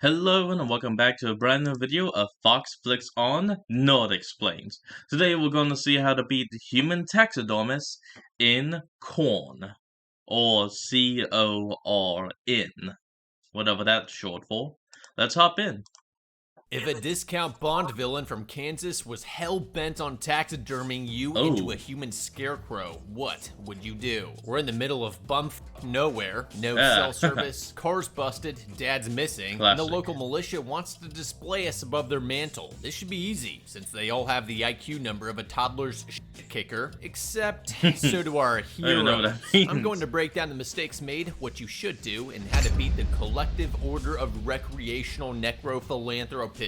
Hello and welcome back to a brand new video of Fox Flicks on Nerd Explains. Today we're going to see how to beat the human taxidermists in C.O.R.N. Or C.O.R.N. Whatever that's short for. Let's hop in. If a discount Bond villain from Kansas was hell-bent on taxiderming you into a human scarecrow, what would you do? We're in the middle of bumf nowhere, no cell service, cars busted, dad's missing, and the local militia wants to display us above their mantle. This should be easy, since they all have the IQ number of a toddler's shit kicker, except so do our heroes. I'm going to break down the mistakes made, what you should do, and how to beat the collective order of recreational necrophilanthropists.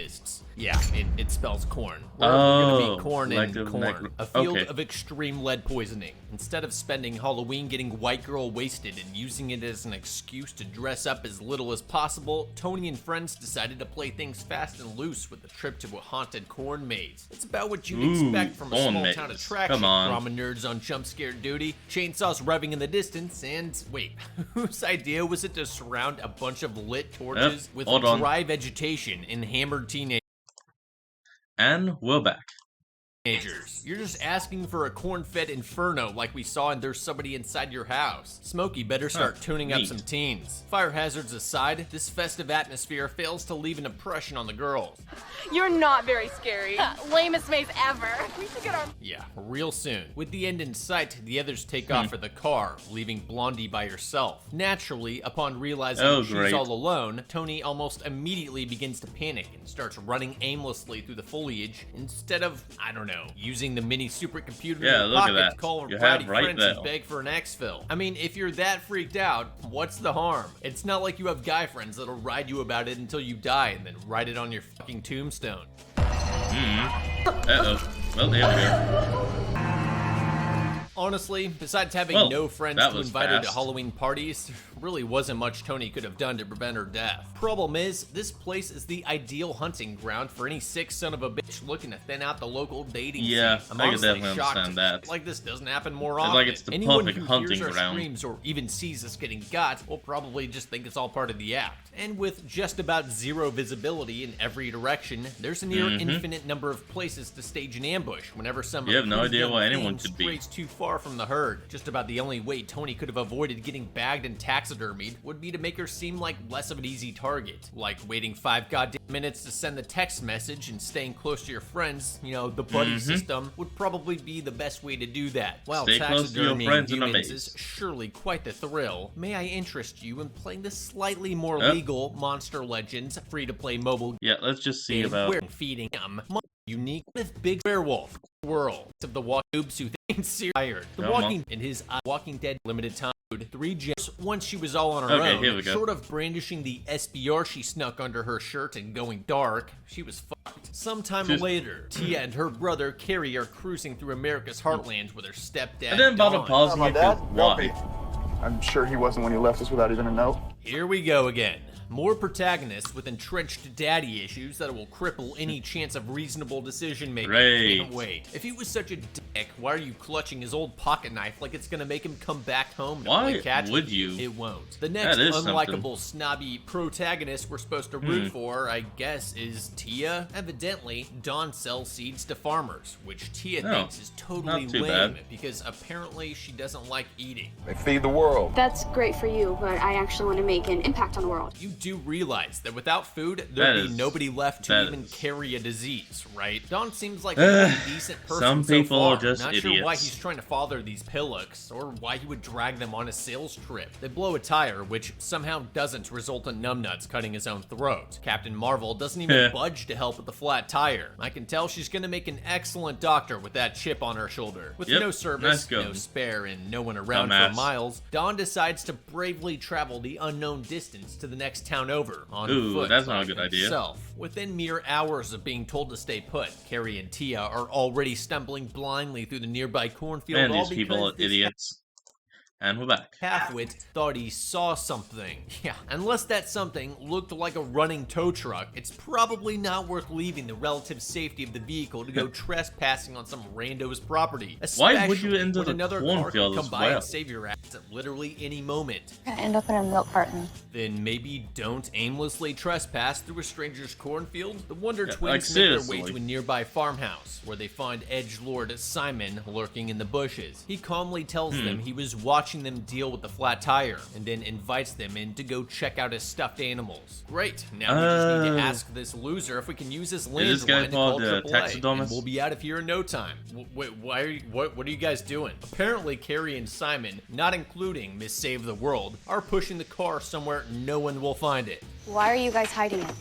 Yeah, it spells C.O.R.N. We're gonna be C.O.R.N. in C.O.R.N., a field of extreme lead poisoning. Instead of spending Halloween getting white girl wasted and using it as an excuse to dress up as little as possible, Tony and friends decided to play things fast and loose with a trip to a haunted C.O.R.N. maze. It's about what you'd expect from a small town attraction. Drama nerds on jump scare duty, chainsaws revving in the distance, and wait, whose idea was it to surround a bunch of lit torches with dry vegetation and hammered teenagers? And we're back. You're just asking for a corn-fed inferno like we saw in There's Somebody Inside Your House. Smokey better start tuning up some teens. Fire hazards aside, this festive atmosphere fails to leave an impression on the girls. You're not very scary. Lamest maze ever. We should get our... Yeah, real soon. With the end in sight, the others take off for the car, leaving Blondie by herself. Naturally, upon realizing she's all alone, Tony almost immediately begins to panic and starts running aimlessly through the foliage instead of, I don't know, using the mini supercomputer in her pocket to call her bratty friends and beg for an exfil. I mean, if you're that freaked out, what's the harm? It's not like you have guy friends that'll ride you about it until you die and then write it on your fucking tombstone. Uh-oh. Well, there we go. Honestly, besides having no friends to invite her to Halloween parties, there really wasn't much Tony could have done to prevent her death. Problem is, this place is the ideal hunting ground for any sick son of a bitch looking to thin out the local dating scene. I can definitely understand that. Like this doesn't happen more often. Like it's the perfect hunting ground. Screams or even sees us getting got will probably just think it's all part of the act. And with just about zero visibility in every direction, there's a near infinite number of places to stage an ambush whenever some you have no idea why anyone could be too far from the herd. Just about the only way Tony could have avoided getting bagged and taxidermied would be to make her seem like less of an easy target. Like waiting 5 goddamn minutes to send the text message and staying close to your friends, you know, the buddy system, would probably be the best way to do that. While taxidermying humans is surely quite the thrill, may I interest you in playing the slightly more legal Monster Legends free-to-play mobile game? Let's just see about feeding them unique with big werewolf world of the noobs who think serious. The Walking in his Walking Dead limited time 3 gems once she was all on her own. Short of brandishing the SBR she snuck under her shirt and going dark, she was fucked. Sometime later, Tia and her brother Carrie are cruising through America's heartland with her stepdad. I didn't bother pausing it because why? I'm sure he wasn't when he left us without even a note. Here we go again. More protagonists with entrenched daddy issues that will cripple any chance of reasonable decision making. Can't wait. If he was such a dick, why are you clutching his old pocket knife like it's gonna make him come back home to play catch with you? It won't. The next unlikable, snobby protagonist we're supposed to root for, I guess, is Tia. Evidently, Dawn sells seeds to farmers, which Tia thinks is totally lame because apparently she doesn't like eating. They feed the world. That's great for you, but I actually want to make an impact on the world. You do realize that without food, there'd be nobody left to even carry a disease, right? Dawn seems like a decent person. Some people are just not idiots. sure why he's trying to father these pillocks, or why he would drag them on a sales trip. They blow a tire, which somehow doesn't result in numbnuts cutting his own throat. Captain Marvel doesn't even budge to help with the flat tire. I can tell she's gonna make an excellent doctor with that chip on her shoulder. With no service, no spare, and no one around for miles, Dawn decides to bravely travel the unknown distance to the next town over on foot. That's not a good idea. Within mere hours of being told to stay put, Carrie and Tia are already stumbling blindly through the nearby cornfield. Man, these people are idiots. And we're back. Halfwit thought he saw something. Yeah, unless that something looked like a running tow truck, it's probably not worth leaving the relative safety of the vehicle to go trespassing on some rando's property. Why would you enter when the another car cornfield could come as by well? and save your ass at literally any moment? I end up in a milk carton. Then maybe don't aimlessly trespass through a stranger's cornfield. The Wonder Yeah, Twins like, make their way seriously. to a nearby farmhouse where they find edgelord Simon lurking in the bushes. He calmly tells them he was watching them deal with the flat tire and then invites them in to go check out his stuffed animals. Great, now we just need to ask this loser if we can use his this guy landline to call called, AAA, Taxidermist? and we'll be out of here in no time. Wait, why are you, what are you guys doing? Apparently Carrie and Simon, not including Miss Save the World, are pushing the car somewhere no one will find it. Why are you guys hiding it?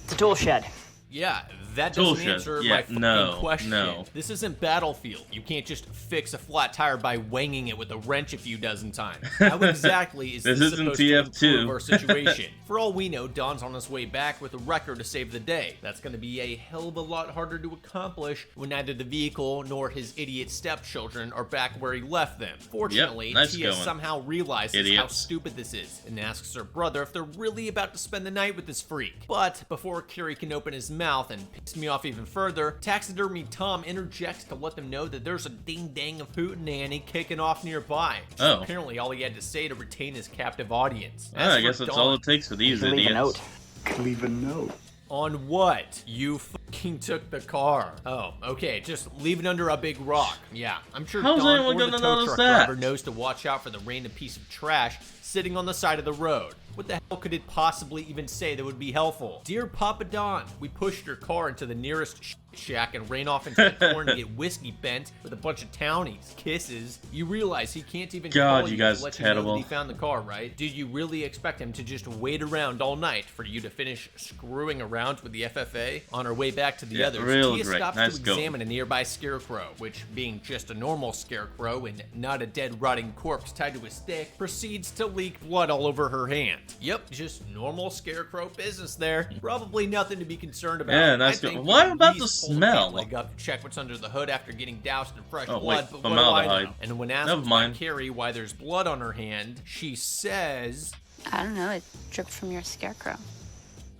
It's a tool shed. Yeah, that Tool doesn't shed. answer Yeah, my fucking no, question. no. This isn't Battlefield. You can't just fix a flat tire by wanging it with a wrench a few dozen times. How exactly is This this isn't supposed to TF2. improve our situation? For all we know, Don's on his way back with a wrecker to save the day. That's going to be a hell of a lot harder to accomplish when neither the vehicle nor his idiot stepchildren are back where he left them. Fortunately, nice Tia going. somehow realizes how Idiots. stupid this is and asks her brother if they're really about to spend the night with this freak. But before Carrie can open his mouth and piss me off even further, Taxidermy Tom interjects to let them know that there's a ding-dang of hootenanny kicking off nearby. Oh. Apparently all he had to say to retain his captive audience. Yeah, I As guess for that's Dawn, all it takes for these Leave a idiots. note. Leave a note. On what? You fucking took the car. Oh, okay, just leave it under a big rock. Yeah, I'm sure How's Don anyone or the gonna tow notice truck that? driver knows to watch out for the random piece of trash sitting on the side of the road. What the hell could it possibly even say that would be helpful? Dear Papa Don, we pushed your car into the nearest shack and ran off into the corn to get whiskey bent with a bunch of townies. Kisses. You realize he can't even God, call you you guys to let are you know terrible. that he found the car, right? Did you really expect him to just wait around all night for you to finish screwing around with the FFA? On our way back to the Yeah, others, real Tia great. stops Nice to going. examine a nearby scarecrow, which, being just a normal scarecrow and not a dead rotting corpse tied to a stick, proceeds to leak blood all over her hand. Yep, just normal scarecrow business there. Probably nothing to be concerned about. Yeah, nice I go- think What we about at the least pull smell? leg up to check what's under the hood after getting doused in fresh Oh, blood, wait, but what do I know? formaldehyde. And when asked Never by mind. Carrie why there's blood on her hand, she says, I don't know, it dripped from your scarecrow.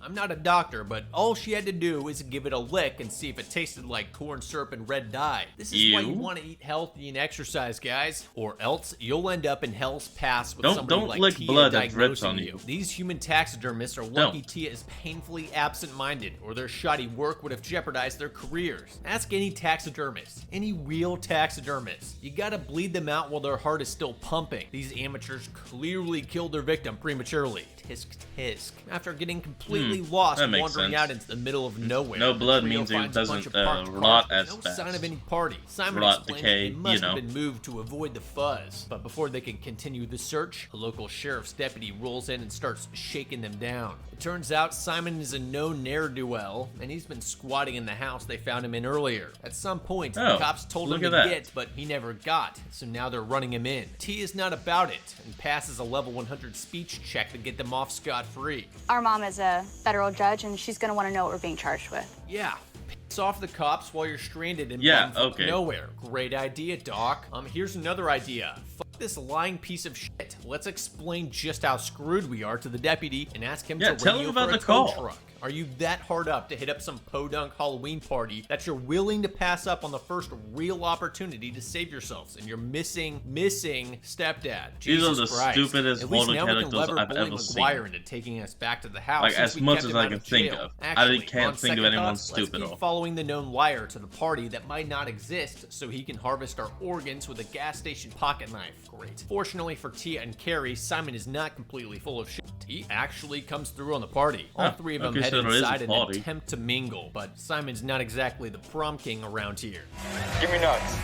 I'm not a doctor, but all she had to do was give it a lick and see if it tasted like corn syrup and red dye. This is why you Ew. want to eat healthy and exercise, guys, or else you'll end up in hell's pass with Don't somebody like lick Tia blood that drips diagnosing on you. you. These human taxidermists are lucky Don't. Tia is painfully absent-minded, or their shoddy work would have jeopardized their careers. Ask any taxidermist, any real taxidermist. You gotta bleed them out while their heart is still pumping. These amateurs clearly killed their victim prematurely. Tisk tisk. After getting completely lost that makes wandering sense. out into the middle of nowhere. No the blood trio means it finds a bunch doesn't, of parked rot cars, as no fast. sign of any party. Simon Rot, explains decay, it must you know. have been moved to avoid the fuzz. But before they can continue the search, a local sheriff's deputy rolls in and starts shaking them down. It turns out Simon is a known ne'er-do-well, and he's been squatting in the house they found him in earlier. At some point, the Oh, cops told him look to at that. get, but he never got, so now they're running him in. T is not about it, and passes a level 100 speech check to get them off scot-free. Our mom is a federal judge, and she's gonna wanna know what we're being charged with. Yeah, piss off the cops while you're stranded in Yeah, bumfuck okay. nowhere. Great idea, Doc. Here's another idea. Fuck this lying piece of shit. Let's explain just how screwed we are to the deputy and ask him Yeah, to tell radio him about for a the tow call. truck. Are you that hard up to hit up some podunk Halloween party that you're willing to pass up on the first real opportunity to save yourselves and your missing stepdad? These are Jesus the Christ. stupidest At least horror now we can characters lever I've Bully ever seen. McGuire into taking us back to the house. Like, since as we much kept as him I out can of think jail. of. I Actually, can't on think of second anyone thoughts, stupid let's keep enough. following the known liar to the party that might not exist so he can harvest our organs with a gas station pocket knife. Great. Fortunately for Tia and Carrie, Simon is not completely full of shit. He actually comes through on the party. All Huh, three of them okay, head so there is a inside and party. attempt to mingle, but Simon's not exactly the prom king around here. Give me nuts.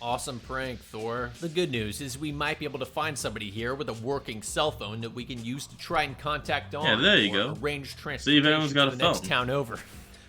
Awesome prank, Thor. The good news is we might be able to find somebody here with a working cell phone that we can use to try and contact Dawn. Yeah, there you or go. arrange See if transportation anyone's got to a the next phone. town over.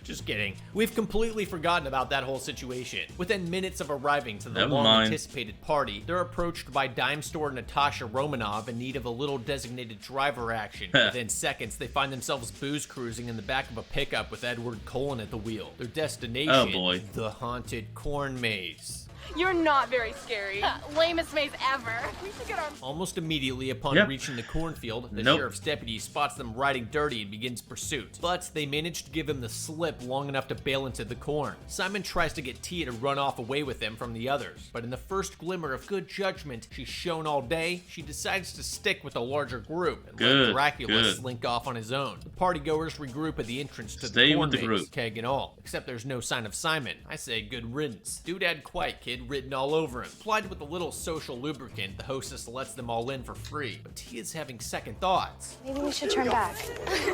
Just kidding. We've completely forgotten about that whole situation. Within minutes of arriving to the Never mind. long-anticipated party, they're approached by dime store Natasha Romanov in need of a little designated driver action. Within seconds, they find themselves booze cruising in the back of a pickup with Edward Cullen at the wheel. Their destination, Oh, boy. the haunted corn maze. You're not very scary. Lamest maze ever. We should get our... Almost immediately upon reaching the cornfield, the sheriff's deputy spots them riding dirty and begins pursuit. But they manage to give him the slip long enough to bail into the corn. Simon tries to get Tia to run off away with him from the others, but in the first glimmer of good judgment she's shown all day, she decides to stick with the larger group and let Dracula slink off on his own. The partygoers regroup at the entrance to the corn maze, keg and all, except there's no sign of Simon. I say good riddance. Dude had Quiet Kid written all over him. Applied with a little social lubricant, the hostess lets them all in for free, but Tia's having second thoughts. Maybe we should turn back.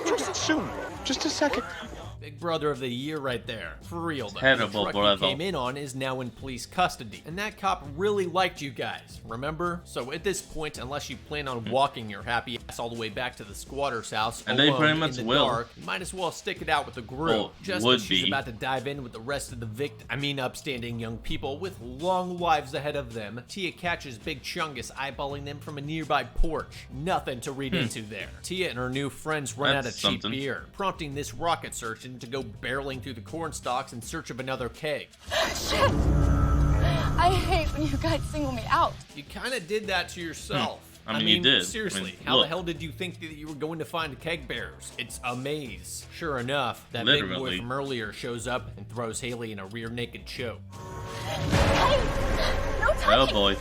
Just soon. Just a second. Big brother of the year right there. For real though. Terrible the truck he came in on is now in police custody. And that cop really liked you guys, remember? So at this point, unless you plan on walking your happy ass all the way back to the squatter's house and alone they pretty much in the will. dark, you might as well stick it out with the group. Just as she's about to dive in with the rest of the upstanding young people with long lives ahead of them, Tia catches Big Chungus eyeballing them from a nearby porch. Nothing to read into there. Tia and her new friends run out of cheap beer, prompting this rocket surgeon to go barreling through the corn stalks in search of another keg. Shit! I hate when you guys single me out. You kind of did that to yourself. I mean, you did. Seriously, how the hell did you think that you were going to find keg bearers? It's a maze. Sure enough, that big boy from earlier shows up and throws Haley in a rear naked choke. Hey! No touching! Oh boy.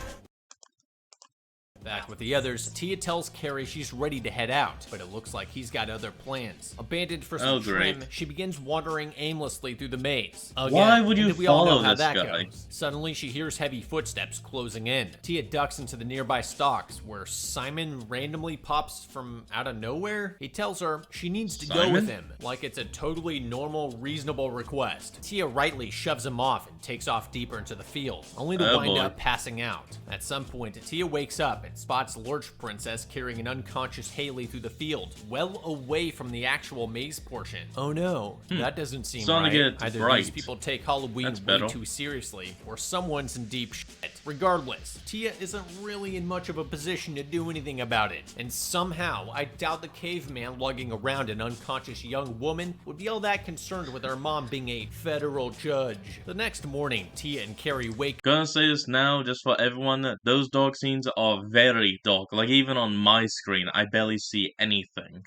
Back with the others, Tia tells Carrie she's ready to head out, but it looks like he's got other plans. Abandoned for some trim, she begins wandering aimlessly through the maze. Again, why would you follow this guy? Goes. Suddenly, she hears heavy footsteps closing in. Tia ducks into the nearby stalks, where Simon randomly pops from out of nowhere. He tells her she needs to go with him, like it's a totally normal, reasonable request. Tia rightly shoves him off and takes off deeper into the field, only to wind up passing out. At some point, Tia wakes up and spots Lurch Princess carrying an unconscious Haley through the field, well away from the actual maze portion. Oh no, that doesn't seem right. Either these people take Halloween way too seriously, or someone's in deep shit. Regardless, Tia isn't really in much of a position to do anything about it, and somehow, I doubt the caveman lugging around an unconscious young woman would be all that concerned with her mom being a federal judge. The next morning, Tia and Carrie wake Gonna say this now, just for everyone, those dog scenes are very dark. Like, even on my screen, I barely see anything.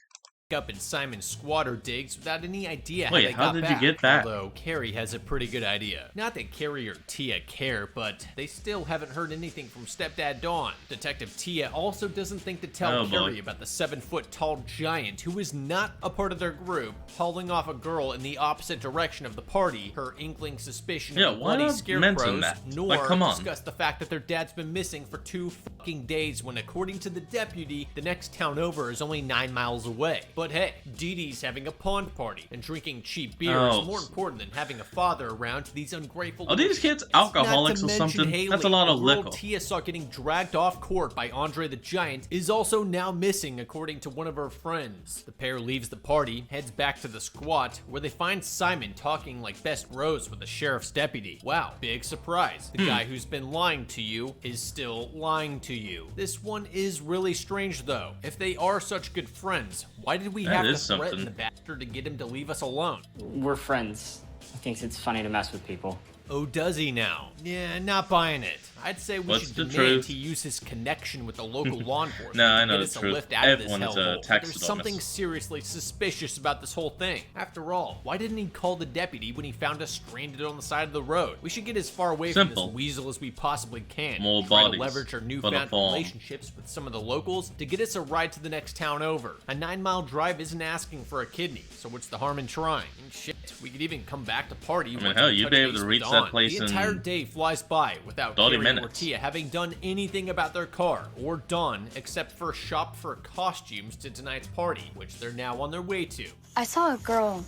up in Simon's squatter digs without any idea how Wait, they how got did back. you get back? Although Carrie has a pretty good idea. Not that Carrie or Tia care, but they still haven't heard anything from stepdad Dawn. Detective Tia also doesn't think to tell Carrie about the 7-foot-tall giant who is not a part of their group, hauling off a girl in the opposite direction of the party. Her inkling suspicion of the bloody scarecrows, nor discuss the fact that their dad's been missing for 2 fucking days when, according to the deputy, the next town over is only 9 miles away. But hey, Dee Dee's having a pond party, and drinking cheap beer is more important than having a father around to these ungrateful. Are these kids alcoholics or something? Haley, that's a lot of liquor. Tia saw getting dragged off court by Andre the Giant is also now missing, according to one of her friends. The pair leaves the party, heads back to the squat, where they find Simon talking like best bros with the sheriff's deputy. Wow, big surprise. The guy who's been lying to you is still lying to you. This one is really strange though. If they are such good friends, why did we have to threaten the bastard to get him to leave us alone? We're friends. He thinks it's funny to mess with people. Oh, does he now? Yeah, not buying it. I'd say we should demand he use his connection with the local law enforcement to get us a lift out of this hellhole. There's something seriously suspicious about this whole thing. After all, why didn't he call the deputy when he found us stranded on the side of the road? We should get as far away from this weasel as we possibly can. Try to leverage our newfound relationships with some of the locals to get us a ride to the next town over. A 9-mile drive isn't asking for a kidney, so what's the harm in trying? And shit, we could even come back to party. I mean, hell, you'd be able to reach that place in the entire day flies by without Carrie or Tia having done anything about their car or Dawn except for shop for costumes to tonight's party, which they're now on their way to. I saw a girl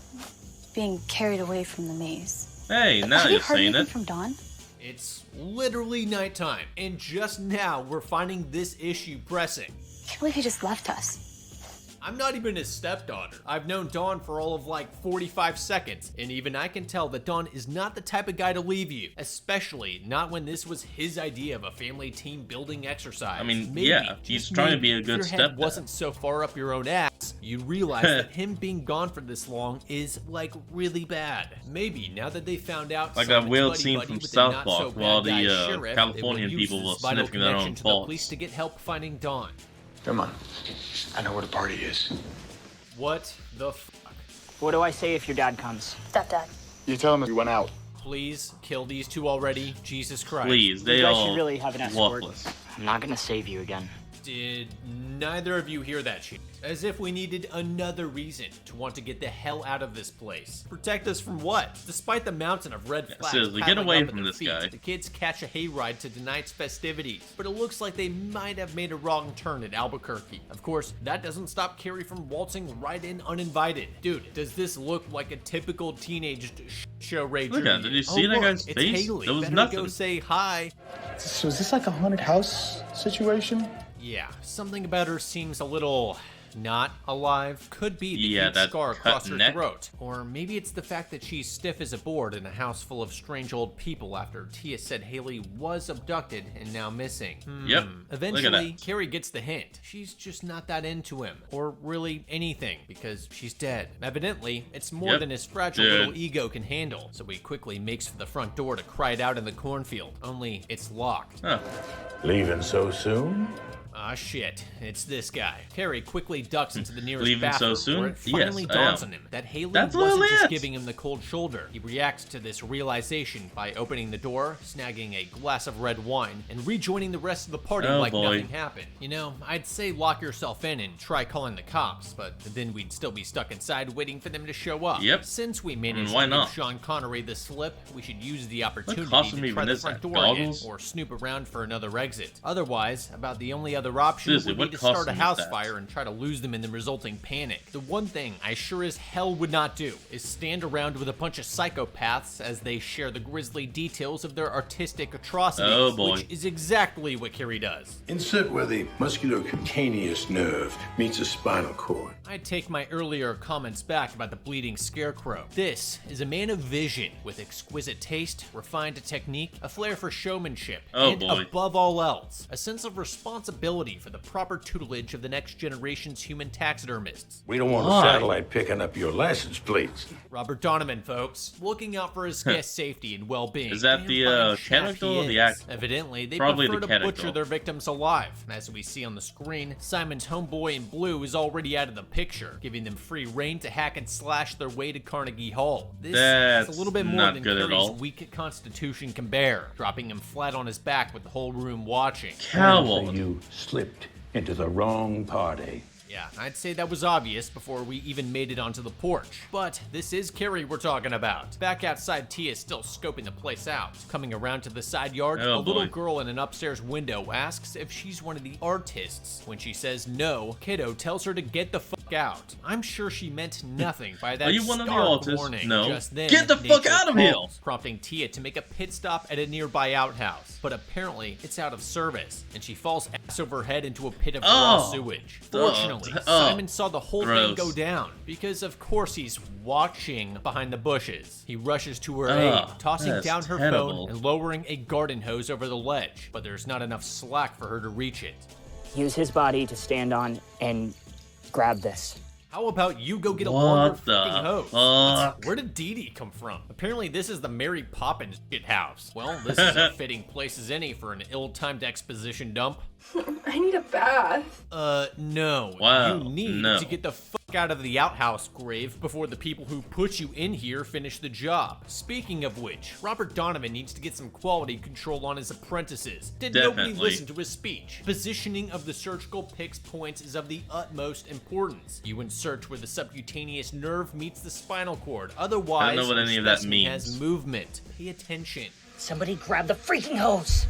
being carried away from the maze. Hey, now you're saying it. From Dawn? It's literally nighttime, and just now we're finding this issue pressing. I can't believe he just left us. I'm not even his stepdaughter. I've known Dawn for all of like 45 seconds, and even I can tell that Dawn is not the type of guy to leave you, especially not when this was his idea of a family team building exercise. I mean, yeah, he's trying to be a good stepdad. If your head wasn't so far up your own ass, you realize that him being gone for this long is like really bad. Maybe now that they found out, like that Simon's weird buddy scene buddy from with South not Park so while bad guy the sheriff, Californian they will use people were this vital sniffing their connection own to the farts. police to get help finding Dawn. Come on. I know where the party is. What the fuck? What do I say if your dad comes? Stepdad. You tell him we went out. Please kill these two already. Jesus Christ. Please, they You guys all should really have an escort. worthless. I'm not gonna save you again. Did neither of you hear that shit? As if we needed another reason to want to get the hell out of this place. Protect us from what? Despite the mountain of red flags seriously, get piling away up at from their this feet, guy. the kids catch a hayride to tonight's festivities, but it looks like they might have made a wrong turn at Albuquerque. Of course, that doesn't stop Carrie from waltzing right in uninvited. Dude, does this look like a typical teenage show rager? Look at it, did you see that look, guy's it's face? Haley. There was Better nothing. go say hi. So is this like a haunted house situation? Yeah, something about her seems a little not alive. Could be the Yeah, huge that scar cut across her neck. throat. Or maybe it's the fact that she's stiff as a board in a house full of strange old people after Tia said Haley was abducted and now missing. Yep. Eventually, Look at that. Carrie gets the hint. She's just not that into him, or really anything, because she's dead. Evidently, it's more Yep. than his fragile Dude. little ego can handle, so he quickly makes for the front door to cry it out in the cornfield. Only it's locked. Huh. Leaving so soon? Ah, shit. It's this guy. Carrie quickly ducks into the nearest Leaving so bathroom soon? where it finally Yes, I dawns am. on him that Haley That's wasn't literally just it. giving him the cold shoulder. He reacts to this realization by opening the door, snagging a glass of red wine, and rejoining the rest of the party Oh, like boy. nothing happened. You know, I'd say lock yourself in and try calling the cops, but then we'd still be stuck inside waiting for them to show up. Yep. Since we managed why to give not? Sean Connery the slip, we should use the opportunity costume to try even the is front that? door again, Goggles? or snoop around for another exit. Otherwise, about the only other option Seriously, would what be to start a costume is house that? fire and try to lose them in the resulting panic. The one thing I sure as hell would not do is stand around with a bunch of psychopaths as they share the grisly details of their artistic atrocities, Oh, boy. which is exactly what Carrie does. Insert where the musculocutaneous nerve meets the spinal cord. I take my earlier comments back about the bleeding scarecrow. This is a man of vision with exquisite taste, refined technique, a flair for showmanship, Oh, and boy. above all else, a sense of responsibility for the proper tutelage of the next generation's human taxidermists. We don't want Why? a satellite picking up your license plates. Robert Donovan, folks, looking out for his guest safety and well-being. Is that Damn the, fine chef character he or the is. actor? Evidently, they Probably prefer the to character. butcher their victims alive. As we see on the screen, Simon's homeboy in blue is already out of the picture, giving them free reign to hack and slash their way to Carnegie Hall. This That's is a little bit more not than good at Carrie's all. weak constitution can bear, dropping him flat on his back with the whole room watching. Coward. You slipped into the wrong party. Yeah, I'd say that was obvious before we even made it onto the porch. But this is Carrie we're talking about. Back outside, Tia's still scoping the place out. Coming around to the side yard, Oh, a little boy. girl in an upstairs window asks if she's one of the artists. When she says no, Kiddo tells her to get the fuck out. I'm sure she meant nothing by that Are you one of the stark artists? warning. No. Just then, Get the fuck nature out of here! calls, prompting Tia to make a pit stop at a nearby outhouse. But apparently, it's out of service, and she falls ass over head into a pit of raw Oh. sewage. Oh. Fortunately, Oh. Simon saw the whole Gross. thing go down, because of course he's watching behind the bushes. He rushes to her Ugh, aid, tossing that's down her terrible. phone and lowering a garden hose over the ledge, but there's not enough slack for her to reach it. Use his body to stand on and grab this. How about you go get a What longer the freaking hose? fuck? Where did Dee Dee come from? Apparently this is the Mary Poppins shit house. Well, this is a fitting place as any for an ill-timed exposition dump. I need a bath. No. Wow, You need no. to get the fuck out of the outhouse, Grave, before the people who put you in here finish the job. Speaking of which, Robert Donovan needs to get some quality control on his apprentices. Did nobody Definitely. listen to his speech? Positioning of the surgical picks points is of the utmost importance. You insert where the subcutaneous nerve meets the spinal cord. Otherwise, I don't know what your any of that specimen has means. movement. Pay attention. Somebody grab the freaking hose!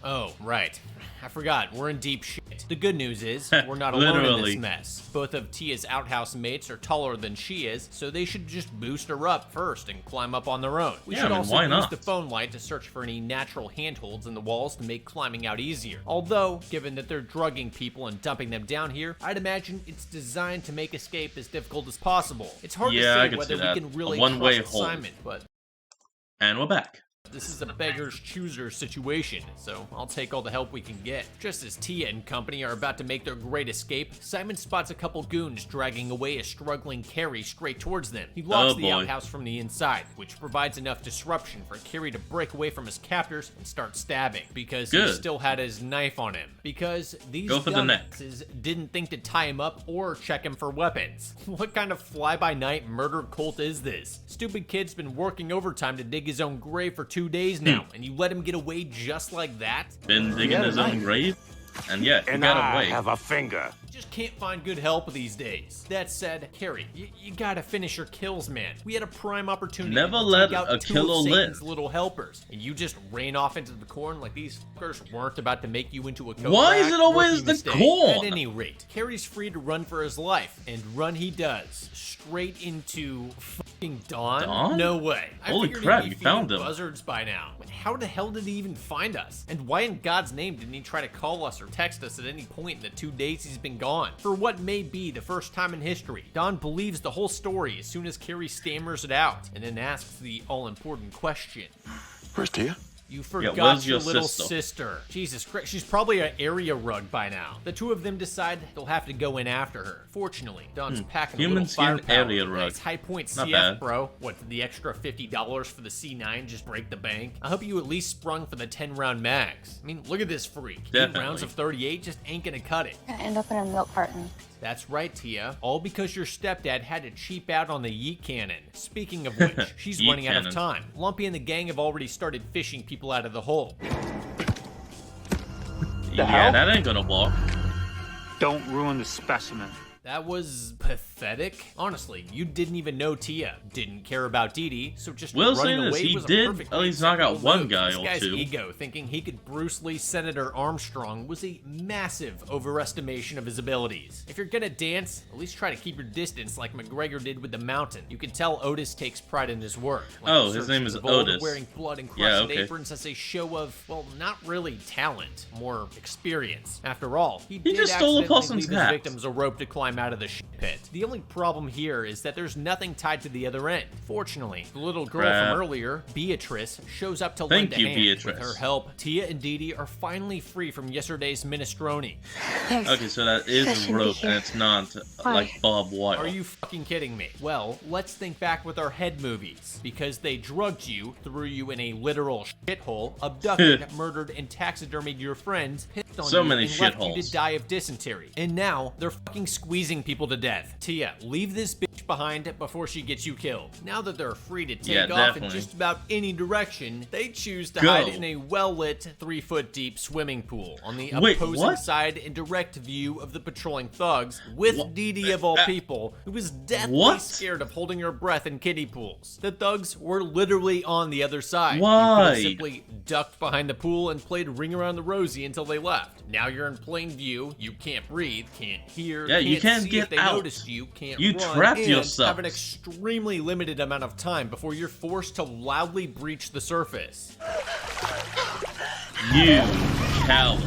Oh, right. I forgot, we're in deep shit. The good news is, we're not alone in Literally. this mess. Both of Tia's outhouse mates are taller than she is, so they should just boost her up first and climb up on their own. We Yeah, should I mean, also why use not? the phone light to search for any natural handholds in the walls to make climbing out easier. Although, given that they're drugging people and dumping them down here, I'd imagine it's designed to make escape as difficult as possible. It's hard Yeah, I to say can whether see that. we can A really one-way trust hold. Simon, but And we're back. This is a beggar's chooser situation, so I'll take all the help we can get. Just as Tia and company are about to make their great escape, Simon spots a couple goons dragging away a struggling Carrie straight towards them. He locks the outhouse from the inside, which provides enough disruption for Carrie to break away from his captors and start stabbing, because he still had his knife on him. Because these dumbasses didn't think to tie him up or check him for weapons. What kind of fly-by-night murder cult is this? Stupid kid's been working overtime to dig his own grave for 2 days now, and you let him get away just like that? Been digging his own grave? And yeah, he got away. I have a finger. Just can't find good help these days. That said, Carrie, you gotta finish your kills, man. We had a prime opportunity Never to let take out a two killer of Satan's live. little helpers, and you just ran off into the corn like these fuckers weren't about to make you into a Kodak. Why is it always the corn? At any rate, Carrie's free to run for his life, and run he does. Straight into fucking Dawn? Dawn? No way. Holy crap, you found him. Buzzards by now. How the hell did he even find us? And why in God's name didn't he try to call us or text us at any point in the 2 days he's been gone? For what may be the first time in history, Dawn believes the whole story as soon as Carrie stammers it out, and then asks the all-important question. Where's Tia? You forgot your little sister. Jesus Christ, she's probably an area rug by now. The two of them decide they'll have to go in after her. Fortunately, Dawn's packing a little firepower. Nice High Point CF, bro. What, did the extra $50 for the C9 just break the bank? I hope you at least sprung for the 10-round mags. I mean, look at this freak. 8 rounds of 38 just ain't gonna cut it. Gonna end up in a milk carton. That's right, Tia. All because your stepdad had to cheap out on the yeet cannon. Speaking of which, she's running out of time. Lumpy and the gang have already started fishing people out of the hole. Yeah, that ain't gonna walk. Don't ruin the specimen. That was pathetic. Honestly, you didn't even know Tia. Didn't care about Dee Dee, so just running away was a perfect at least knock out one guy or two. This guy's ego, thinking he could Bruce Lee Senator Armstrong, was a massive overestimation of his abilities. If you're gonna dance, at least try to keep your distance like McGregor did with the Mountain. You can tell Otis takes pride in his work. Like his name is Otis. Wearing blood and crusted aprons as a show of, well, not really talent, more experience. After all, he just stole a person's leave his victims a rope to climb out of the shit pit. The only problem here is that there's nothing tied to the other end. Fortunately, the little girl from earlier, Beatrice, shows up to lend a hand. Beatrice. With her help, Tia and Dee Dee are finally free from yesterday's minestrone. Okay, so that is a rope and it's not like barbed wire. Are you fucking kidding me? Well, let's think back with our head movies. Because they drugged you, threw you in a literal shithole, abducted, murdered, and taxidermied your friends, pissed on you, and left you to die of dysentery. And now, they're fucking squeezing people to death. Tia, leave this bitch behind before she gets you killed. Now that they're free to take off in just about any direction, they choose to hide in a well-lit 3-foot deep swimming pool on the opposing side in direct view of the patrolling thugs, with Dee Dee of all people, who was deathly scared of holding her breath in kiddie pools. The thugs were literally on the other side. Why? You could have simply ducked behind the pool and played Ring Around the Rosie until they left. Now you're in plain view, you can't breathe, can't hear, you can't get if they out. Noticed you can't you run, trapped and yourself. Have an extremely limited amount of time before you're forced to loudly breach the surface. You coward.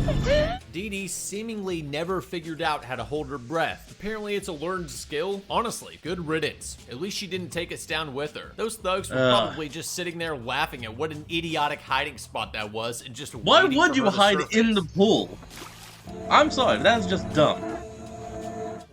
Dee Dee seemingly never figured out how to hold her breath. Apparently it's a learned skill. Honestly, good riddance. At least she didn't take us down with her. Those thugs were probably just sitting there laughing at what an idiotic hiding spot that was and just Why waiting would for you her to hide surface. in the pool? I'm sorry, that's just dumb.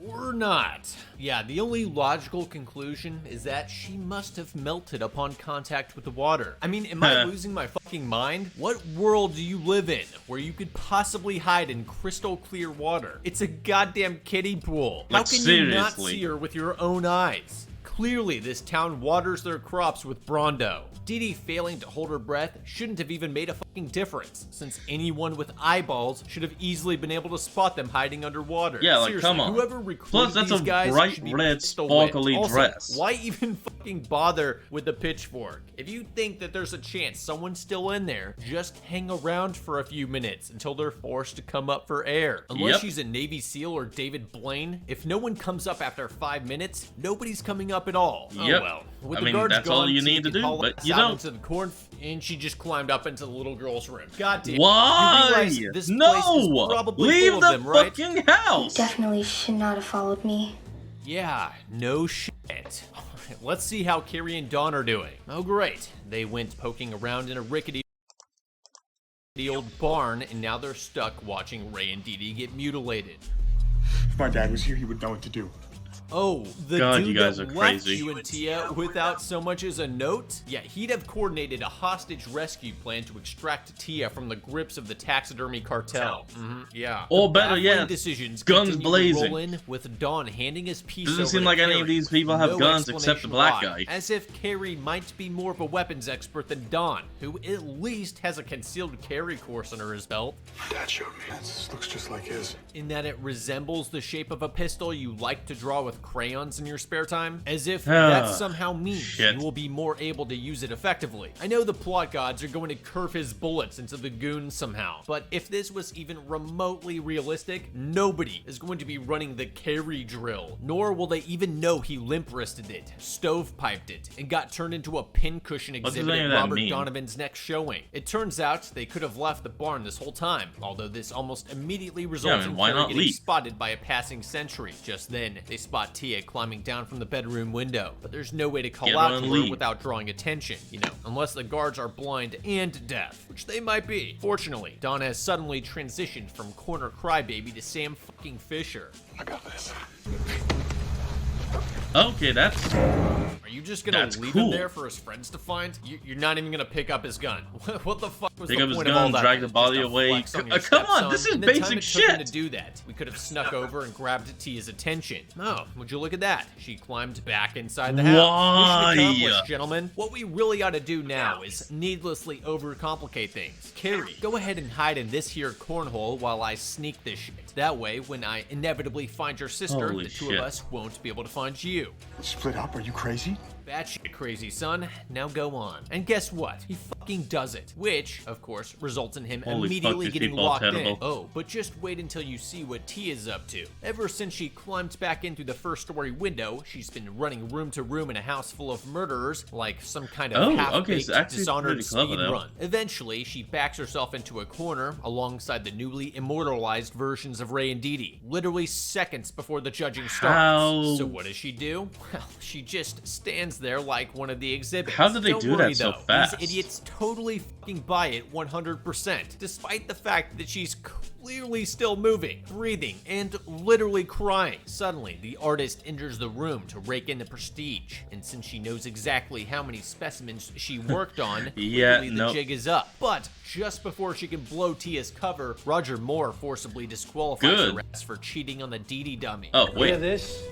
Or not. Yeah, the only logical conclusion is that she must have melted upon contact with the water. I mean, am I losing my fucking mind? What world do you live in where you could possibly hide in crystal clear water? It's a goddamn kiddie pool. How can you not see her with your own eyes? Clearly, this town waters their crops with Brondo. Dee Dee failing to hold her breath shouldn't have even made a fucking difference, since anyone with eyeballs should have easily been able to spot them hiding underwater. Yeah, like, seriously, come on. Whoever recruited Plus, that's these a guys bright should be red, pistol sparkly whipped. Also, dress. why even fucking bother with the pitchfork? If you think that there's a chance someone's still in there, just hang around for a few minutes until they're forced to come up for air. Unless she's a Navy SEAL or David Blaine, if no one comes up after 5 minutes, nobody's coming up at all. Oh well. With the guards that's gone, all you Tia need to can do, haul but us you out don't. into the corn, and she just climbed up into the little girl's room. God damn. Why? You realize this place is probably Leave full the of them, right? fucking house! Definitely should not have followed me. Yeah, no shit. let's see how Carrie and Dawn are doing. Oh great, they went poking around in a rickety old barn, and now they're stuck watching Ray and Dee Dee get mutilated. If my dad was here, he would know what to do. Oh, the God, dude you guys that are left crazy. you and Tia without so much as a note? Yeah, he'd have coordinated a hostage rescue plan to extract Tia from the grips of the taxidermy cartel. Yeah. Or The better baffling yet, decisions guns continue to blazing. roll in, with Dawn handing his piece Doesn't over seem to like any of Carrie. these people have No guns except the black explanation guy. why. As if Carrie might be more of a weapons expert than Dawn, who at least has a concealed carry course under his belt. Dad showed me. That looks just like his. In that it resembles the shape of a pistol you like to draw with crayons in your spare time, as if that somehow means you will be more able to use it effectively. I know the plot gods are going to curve his bullets into the goons somehow, but if this was even remotely realistic, nobody is going to be running the carry drill, nor will they even know he limp-wristed it, stovepiped it, and got turned into a pincushion exhibit at Robert Donovan's next showing. It turns out they could have left the barn this whole time, although this almost immediately results in Carrie getting spotted by a passing sentry. Just then, they spot Tia climbing down from the bedroom window, but there's no way to call out to her without drawing attention, you know, unless the guards are blind and deaf, which they might be. Fortunately, Dawn has suddenly transitioned from corner crybaby to Sam fucking Fisher. I got this. Okay, that's... Are you just gonna leave him there for his friends to find? You're not even gonna pick up his gun. What the fuck was the point of all that? Drag the body away. Come on, this is basic shit. To do that, we could have snuck over and grabbed Tia's attention. Oh, would you look at that? She climbed back inside the house. Why? Mission accomplished, gentlemen. What we really ought to do now is needlessly overcomplicate things. Carrie, go ahead and hide in this here cornhole while I sneak this shit. That way, when I inevitably find your sister, the two of us won't be able to find you. Split up? Are you crazy? Batshit crazy, son. Now go on. And guess what? He fucking does it. Which, of course, results in him immediately getting locked in. Oh, but just wait until you see what Tia's up to. Ever since she climbed back in through the first-story window, she's been running room to room in a house full of murderers, like some kind of half-baked, dishonored speed run. Eventually, she backs herself into a corner alongside the newly immortalized versions of Ray and Dee Dee, literally seconds before the judging starts. So what does she do? Well, she just stands there like one of the exhibits. How did they do that so fast? These idiots totally fucking buy it 100%, despite the fact that she's clearly still moving, breathing, and literally crying. Suddenly, the artist enters the room to rake in the prestige, and since she knows exactly how many specimens she worked on, the jig is up. But just before she can blow Tia's cover, Roger Moore forcibly disqualifies her ass for cheating on the Dee Dee dummy. Oh, wait. Hear this?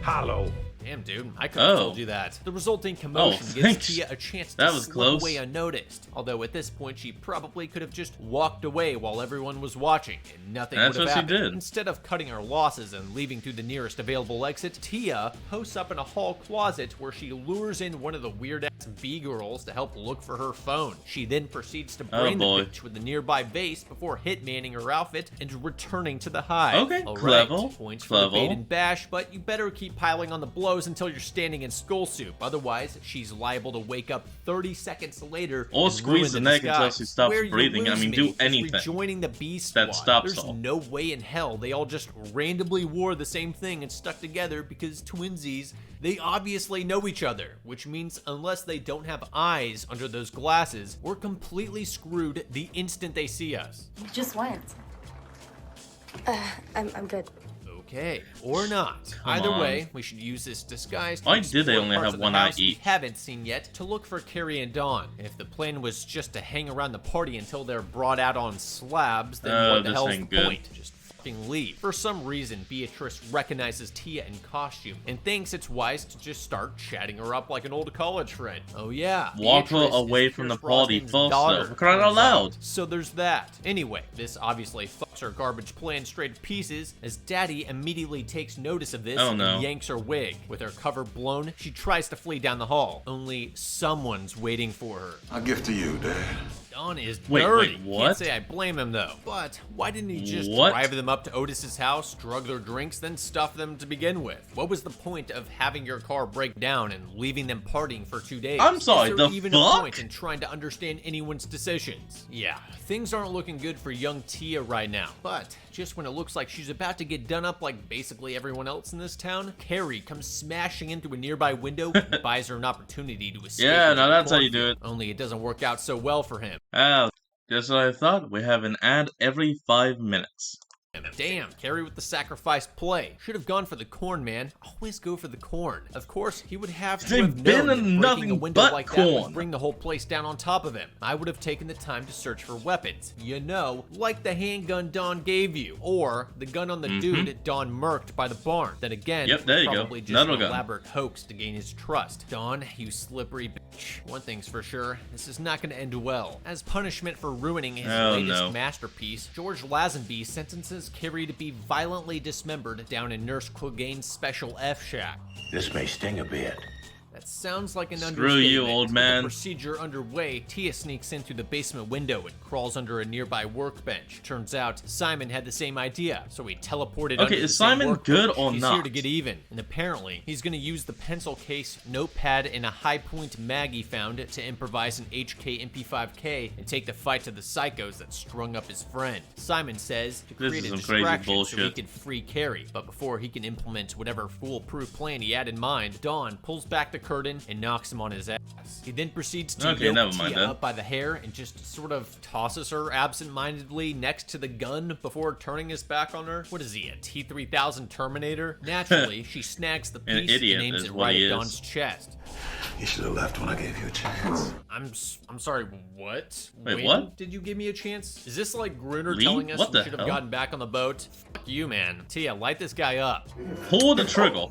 Hollow. Damn, dude, I could have told you that. The resulting commotion gives Tia a chance to slip away unnoticed. Although at this point, she probably could have just walked away while everyone was watching, and nothing would have happened. She did. Instead of cutting her losses and leaving through the nearest available exit, Tia posts up in a hall closet where she lures in one of the weird-ass B-girls to help look for her phone. She then proceeds to brain the bitch with a nearby vase before hitmanning her outfit and returning to the hive. Okay, clever. Points for the bait and bash, but you better keep piling on the blows until you're standing in skull soup. Otherwise, she's liable to wake up 30 seconds later or squeeze the neck until she stops Where breathing. I mean, do anything. Rejoining the B squad. That stops There's all. no way in hell they all just randomly wore the same thing and stuck together because twinsies, they obviously know each other, which means unless they don't have eyes under those glasses, we're completely screwed the instant they see us. You just went. I'm good. Okay, or not. Either way, we should use this disguise to Why did they only parts have of the one eye house we each? haven't seen yet to look for Carrie and Dawn. If the plan was just to hang around the party until they're brought out on slabs, then what the hell's the point? Just fucking leave. For some reason, Beatrice recognizes Tia in costume and thinks it's wise to just start chatting her up like an old college friend. Oh yeah, walk her away from the party first, though. For crying out loud. So there's that. Anyway, this obviously fucks her garbage plan straight to pieces, as Daddy immediately takes notice of this and yanks her wig. With her cover blown, she tries to flee down the hall. Only someone's waiting for her. I'll give to you, Dad. Dawn is dirty. Wait, what? Can't say I blame him though. But why didn't he just drive them up to Otis's house, drug their drinks, then stuff them to begin with? What was the point of having your car break down and leaving them partying for 2 days? I'm sorry, is there even a point in trying to understand anyone's decisions? Yeah, things aren't looking good for young Tia right now. But just when it looks like she's about to get done up like basically everyone else in this town, Carrie comes smashing into a nearby window and buys her an opportunity to escape. Yeah, now that's how you do it. Only it doesn't work out so well for him. Oh, just what I thought. We have an ad every 5 minutes. Damn, Carrie with the sacrifice play. Should have gone for the corn, man. Always go for the corn. Of course, he would have to They've have been known in that breaking nothing a window but like that would corn. bring the whole place down on top of him. I would have taken the time to search for weapons. You know, like the handgun Don gave you, or the gun on the dude Don murked by the barn. Then again, Yep, there you go. probably just Another an gun. elaborate hoax to gain his trust. Don, you slippery bitch. One thing's for sure, this is not going to end well. As punishment for ruining his latest masterpiece, George Lazenby sentences Carrie to be violently dismembered down in Nurse Clegane's Special F shack. This may sting a bit. That sounds like an Screw understatement. you, old With man. the procedure underway, Tia sneaks in through the basement window and crawls under a nearby workbench. Turns out Simon had the same idea, so he teleported under the is same Simon good workbench. or He's not? here to get even, and apparently he's going to use the pencil case, notepad, and a high point Maggie found to improvise an HK MP5K and take the fight to the psychos that strung up his friend. Simon says to This create is a some crazy distraction so he bullshit. can free Carrie, but before he can implement whatever foolproof plan he had in mind, Dawn pulls back the curtain and knocks him on his ass. He then proceeds to Okay, yoke never mind Tia then. up by the hair and just sort of tosses her absent-mindedly next to the gun before turning his back on her. What is he, a T-3000 Terminator? Naturally, she snags the An piece idiot and aims is it what right he at is. Dawn's chest. You should have left when I gave you a chance. I'm sorry, what? Wait, When what? did you give me a chance? Is this like Gruner Lee? telling us What we the should have hell? gotten back on the boat? Fuck you, man. Tia, light this guy up. Pull the trigger.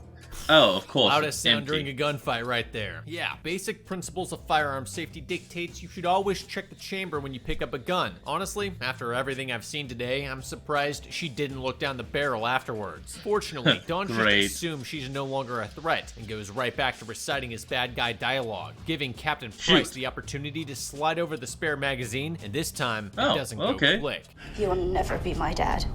Oh, of course. Loudest It's sound empty. during a gunfight right there. Yeah, basic principles of firearm safety dictates you should always check the chamber when you pick up a gun. Honestly, after everything I've seen today, I'm surprised she didn't look down the barrel afterwards. Fortunately, Dawn just Great. assumes she's no longer a threat and goes right back to reciting his bad guy dialogue, giving Captain Price the opportunity to slide over the spare magazine, and this time it doesn't go click. You'll never be my dad.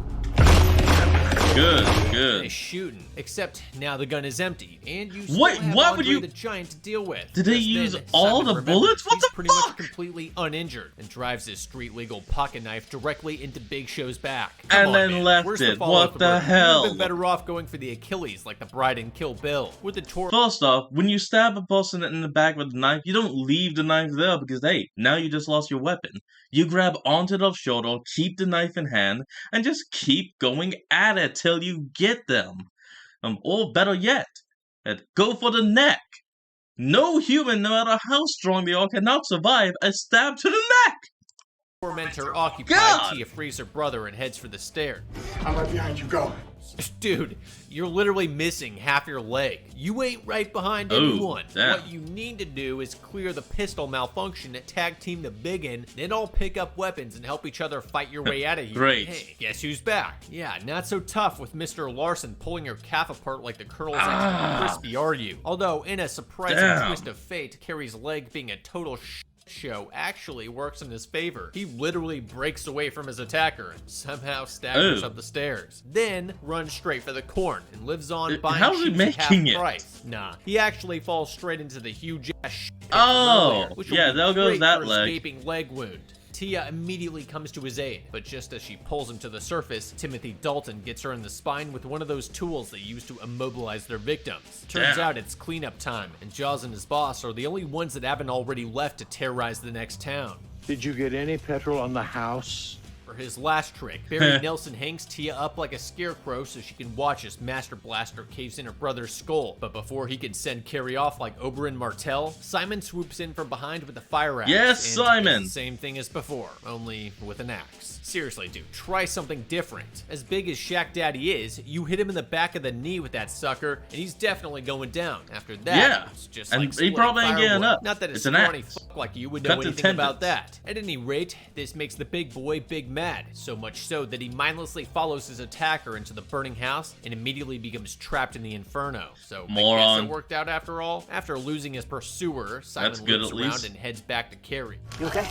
Good, Is good. shooting, except now the gun is empty, and you What- still have what would Andre you- the Giant to deal with. Did they Just use then, all Simon the remembers bullets? What he's the pretty fuck? much completely uninjured and drives his street-legal pocket knife directly into Big Show's back. And Come on, then man. left Where's it. The follow-up What the to Burton? You hell? would've been better off going for the Achilles like the bride in Kill Bill. With the torch. First off, when you stab a person in the back with a knife, you don't leave the knife there because, hey, now you just lost your weapon. You grab onto the shoulder, keep the knife in hand, and just keep going at it till you get them. Or better yet, go for the neck. No human, no matter how strong they are, cannot survive a stab to the neck. Tormentor occupied, God! Tia frees her brother and heads for the stairs. I'm right behind you. Go. Dude, you're literally missing half your leg. You ain't right behind Oh, anyone. damn. What you need to do is clear the pistol malfunction, tag team the biggin, then all pick up weapons and help each other fight your way out of here. Great. Hey, guess who's back? Yeah, not so tough with Mr. Larson pulling your calf apart like the Colonel's extra crispy, are you? Although, in a surprising Damn. twist of fate, Carrie's leg being a total show actually works in his favor. He literally breaks away from his attacker and somehow staggers Oh. up the stairs. Then runs straight for the corn and lives on buying how's he shoes at half making it? price. Nah, he actually falls straight into the huge ass shit Oh, from earlier, which will yeah, be there goes great that for leg. escaping leg wound. Tia immediately comes to his aid, but just as she pulls him to the surface, Timothy Dalton gets her in the spine with one of those tools they use to immobilize their victims. Turns Damn. out it's cleanup time, and Jaws and his boss are the only ones that haven't already left to terrorize the next town. Did you get any petrol on the house? For his last trick, Barry Nelson hangs Tia up like a scarecrow so she can watch as Master Blaster caves in her brother's skull. But before he can send Carrie off like Oberyn Martell, Simon swoops in from behind with a fire axe. Yes, and Simon! does the same thing as before, only with an axe. Seriously, dude, try something different. As big as Shaq Daddy is, you hit him in the back of the knee with that sucker, and he's definitely going down. After that, Yeah, it's just and like he splitting probably ain't getting firewood. up. Not that a It's an scrawny axe. fuck like you would Cut know the anything about tendons. that. At any rate, this makes the big boy big mad, so much so that he mindlessly follows his attacker into the burning house and immediately becomes trapped in the inferno. So I Moron. guess it worked out after all. After losing his pursuer, Simon That's good loops at around least. and heads back to Carrie. You okay?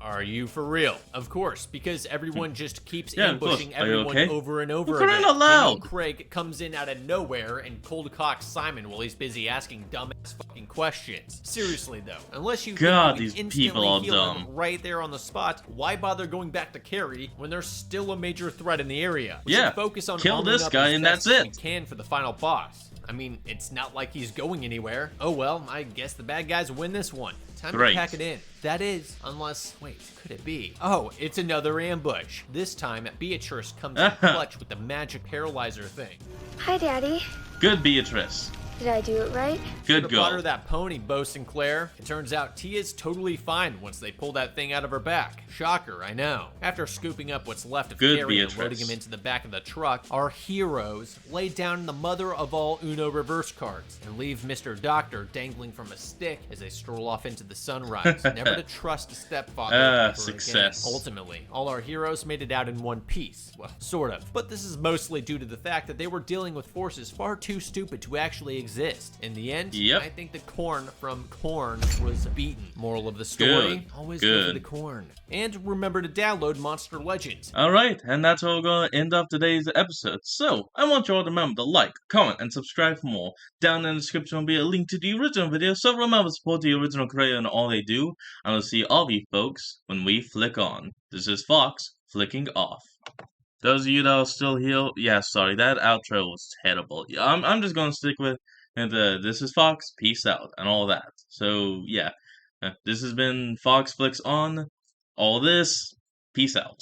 Are you for real? Of course, because everyone just keeps Yeah, of course. ambushing Are you everyone okay? over and over For crying again. out loud! Daniel Craig comes in out of nowhere and cold cocks Simon while he's busy asking dumbass fucking questions. Seriously though, unless you God, think you these can people instantly are heal dumb. him right there on the spot, why bother going back to Carrie when there's still a major threat in the area? We Yeah, should focus on kill arming this up guy as and best that's as we it. can for the final boss. I mean, it's not like he's going anywhere. Oh well, I guess the bad guys win this one. Time Great. to pack it in. That is, unless, wait, could it be? Oh, it's another ambush. This time, Beatrice comes in clutch with the magic paralyzer thing. Hi, Daddy. Good, Beatrice. Did I do it right? Good Should've bought her girl. that pony, Bo Sinclair. It turns out Tia's totally fine once they pull that thing out of her back. Shocker, I know. After scooping up what's left of Good, Carrie and Beatrice. loading him into the back of the truck, our heroes lay down the mother of all Uno reverse cards and leave Mr. Doctor dangling from a stick as they stroll off into the sunrise. Never to trust a stepfather ever success. again. Ultimately, all our heroes made it out in one piece. Well, sort of. But this is mostly due to the fact that they were dealing with forces far too stupid to actually exist. In the end, Yep. I think the corn from corn was beaten. Moral of the story, Good. always go for Good. the corn. And remember to download Monster Legends. Alright, and that's how we're going to end up today's episode. So, I want you all to remember to like, comment, and subscribe for more. Down in the description will be a link to the original video, so remember to support the original creator and all they do. And we'll see all of you folks when we flick on. This is Fox, flicking off. Those of you that are still here, yeah, sorry, that outro was terrible. Yeah, I'm just gonna stick with, and this is Fox, peace out, and all that. So, yeah, this has been Fox Flicks On, all this, peace out.